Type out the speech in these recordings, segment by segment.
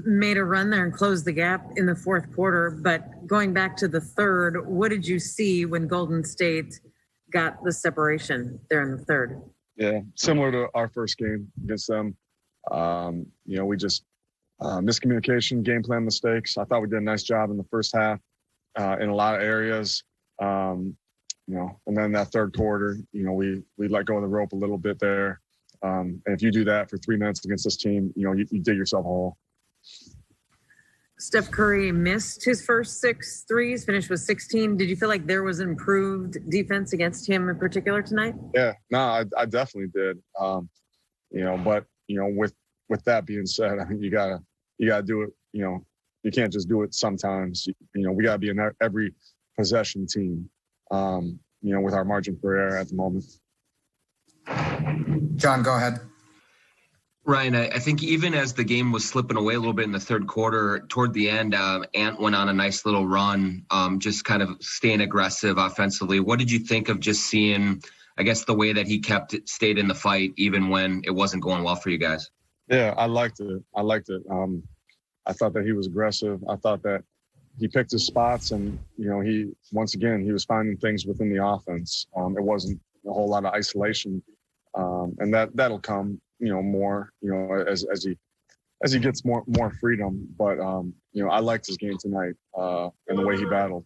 made a run there and closed the gap in the fourth quarter. But going back to the third, what did you see when Golden State got the separation there in the third? Yeah, similar to our first game against them. We just miscommunication, game plan mistakes. I thought we did a nice job in the first half in a lot of areas. And then that third quarter, we let go of the rope a little bit there. And if you do that for 3 minutes against this team, you dig yourself a hole. Steph Curry missed his first 6 threes, finished with 16. Did you feel like there was improved defense against him in particular tonight? Yeah, no, I definitely did. But with that being said, I think you gotta do it. You can't just do it sometimes. We gotta be in every possession team. With our margin for error at the moment. John, go ahead. Ryan, I think even as the game was slipping away a little bit in the third quarter, toward the end, Ant went on a nice little run, just kind of staying aggressive offensively. What did you think of just seeing, I guess, the way that he stayed in the fight even when it wasn't going well for you guys? Yeah, I liked it. I thought that he was aggressive. I thought that he picked his spots, and he was finding things within the offense. It wasn't a whole lot of isolation, and that'll come more as he gets more freedom. But I liked his game tonight and the way he battled.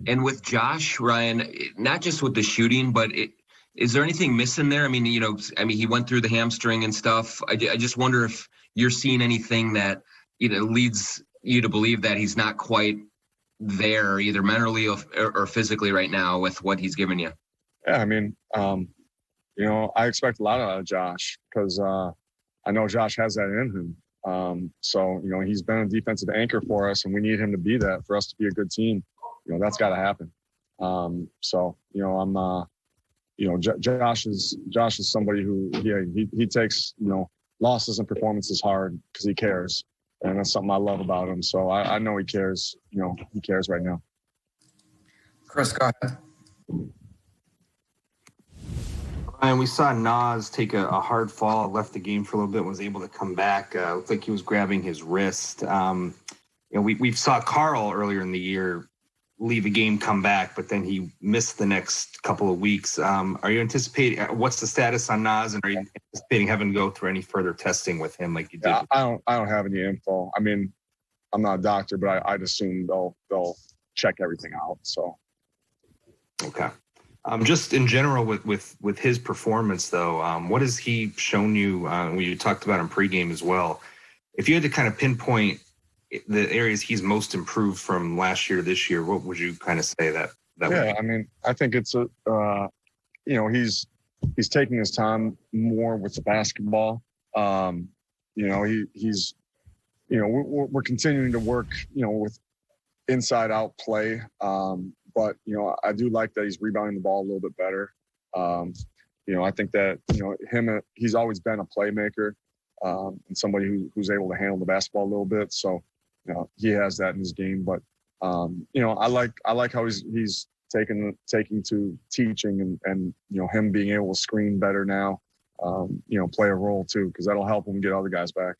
And with Josh, Ryan, not just with the shooting, but is there anything missing there? I mean, he went through the hamstring and stuff. I just wonder if you're seeing anything that leads you to believe that he's not quite there, either mentally or physically right now with what he's given you. Yeah, I mean, I expect a lot out of Josh because I know Josh has that in him. So he's been a defensive anchor for us, and we need him to be that for us to be a good team. That's got to happen. Josh is somebody who he takes losses and performances hard because he cares. And that's something I love about him. So I know he cares. He cares right now. Chris, go ahead. Ryan, we saw Nas take a hard fall, left the game for a little bit, was able to come back. Looked like he was grabbing his wrist. We saw Carl earlier in the year leave a game, come back, but then he missed the next couple of weeks. Are you anticipating, what's the status on Nas, and are you anticipating having to go through any further testing with him like you did? Yeah, I don't have any info. I mean, I'm not a doctor, but I'd assume they'll check everything out. So. Okay. Just in general with his performance though, what has he shown you? We talked about in pregame as well. If you had to kind of pinpoint the areas he's most improved from last year to this year, what would you kind of say that would be? I mean, I think it's he's taking his time more with the basketball. He's we're continuing to work with inside out play. But I do like that he's rebounding the ball a little bit better. I think that he's always been a playmaker and somebody who's able to handle the basketball a little bit. So he has that in his game. But I like how he's taking to teaching and him being able to screen better now. Play a role too, because that'll help him get other guys back.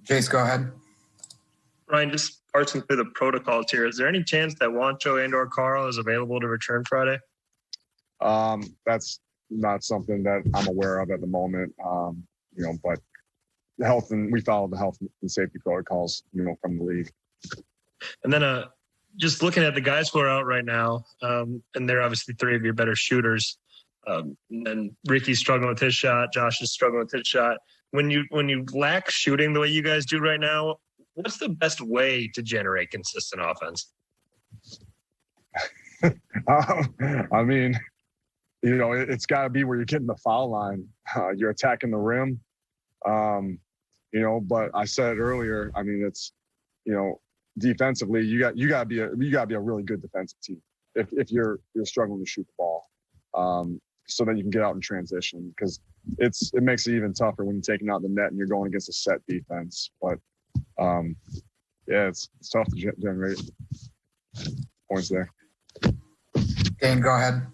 Jace, go ahead. Ryan, just parsing through the protocols here, is there any chance that Juancho and/or Carl is available to return Friday? That's not something that I'm aware of at the moment. But we follow the health and safety protocols, from the league. And then just looking at the guys who are out right now, and they're obviously 3 of your better shooters. And Ricky's struggling with his shot. Josh is struggling with his shot. When you lack shooting the way you guys do right now, what's the best way to generate consistent offense? I mean, it's got to be where you're getting the foul line. You're attacking the rim. But I said earlier, I mean, it's, defensively, you got to be a really good defensive team if you're struggling to shoot the ball, so that you can get out in transition, because it makes it even tougher when you're taking out the net and you're going against a set defense. But it's tough to generate points there. Dane, go ahead.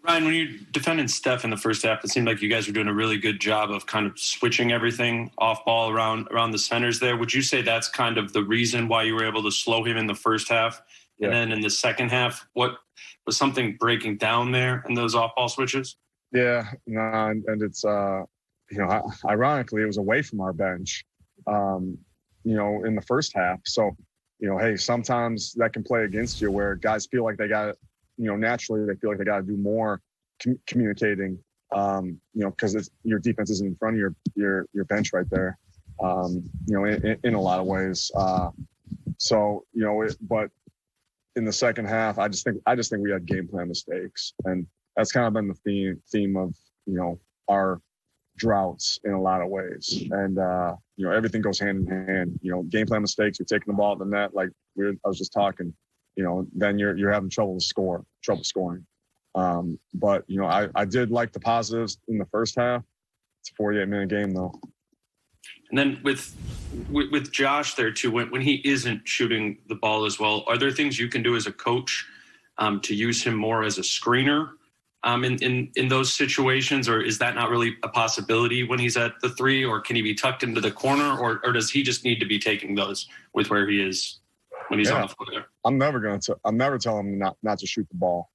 Ryan, when you're defending Steph in the first half, it seemed like you guys were doing a really good job of kind of switching everything off ball around the centers there. Would you say that's kind of the reason why you were able to slow him in the first half? Yeah. And then in the second half, what was something breaking down there in those off ball switches? Yeah, no, and it's ironically, it was away from our bench, in the first half. So, hey, sometimes that can play against you where guys feel like they got, naturally they feel like they got to do more communicating, because it's your defense is in front of your bench right there, in a lot of ways. But in the second half, I just think we had game plan mistakes, and that's kind of been the theme of our droughts in a lot of ways. And everything goes hand in hand. Game plan mistakes. You're taking the ball at the net, like I was just talking. Then you're having trouble scoring. But I did like the positives in the first half. It's a 48-minute game though. And then with Josh there too, when he isn't shooting the ball as well, are there things you can do as a coach to use him more as a screener in those situations, or is that not really a possibility when he's at the three, or can he be tucked into the corner, or does he just need to be taking those with where he is when he's on the floor there? I'm never telling him not to shoot the ball.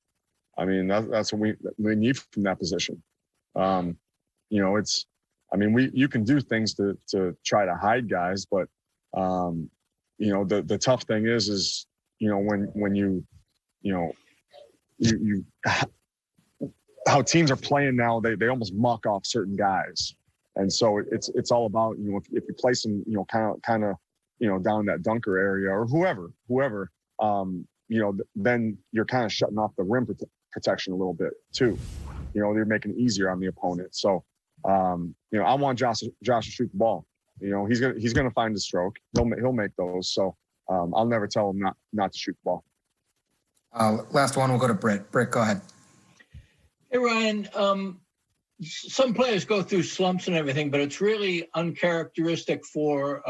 I mean, that's what we need from that position. You can do things to try to hide guys, but the tough thing is when you how teams are playing now, they almost muck off certain guys, and so it's all about if you place them kind of down that dunker area or whoever then you're kind of shutting off the rim protection a little bit too. They're making it easier on the opponent. So I want Josh to shoot the ball. He's gonna find the stroke. He'll make those. So I'll never tell him not to shoot the ball. Last one, we'll go to Britt. Britt, go ahead. Hey, Ryan, some players go through slumps and everything, but it's really uncharacteristic for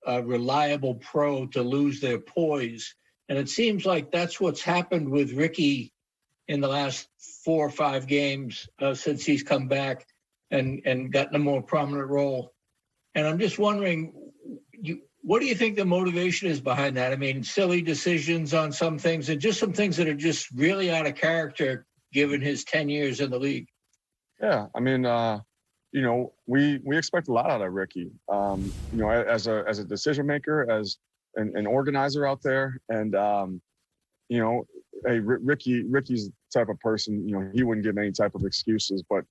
a reliable pro to lose their poise. And it seems like that's what's happened with Ricky in the last 4 or 5 games since he's come back and gotten a more prominent role. And I'm just wondering, what do you think the motivation is behind that? I mean, silly decisions on some things and just some things that are just really out of character given his 10 years in the league. Yeah, I mean, we expect a lot out of Ricky. As a decision maker, as an organizer out there, and hey, Ricky's the type of person. He wouldn't give any type of excuses, but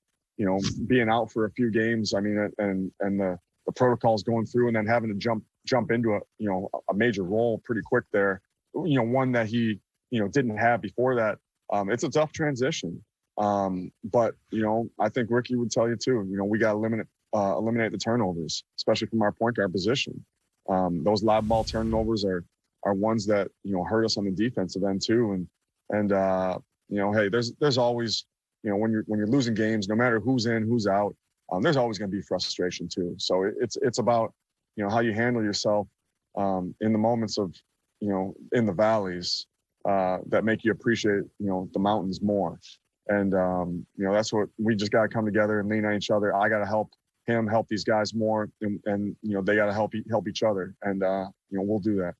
being out for a few games, I mean, and the protocols going through, and then having to jump into a major role pretty quick there. One that he didn't have before that. It's a tough transition. But I think Ricky would tell you too. We got to eliminate the turnovers, especially from our point guard position. Those live ball turnovers are ones that hurt us on the defensive end too. And hey, there's always when you're losing games, no matter who's in, who's out, there's always going to be frustration too. So it's about how you handle yourself in the moments of in the valleys that make you appreciate the mountains more. And that's what we just got to come together and lean on each other. I got to help him help these guys more, and they got to help each other, and we'll do that.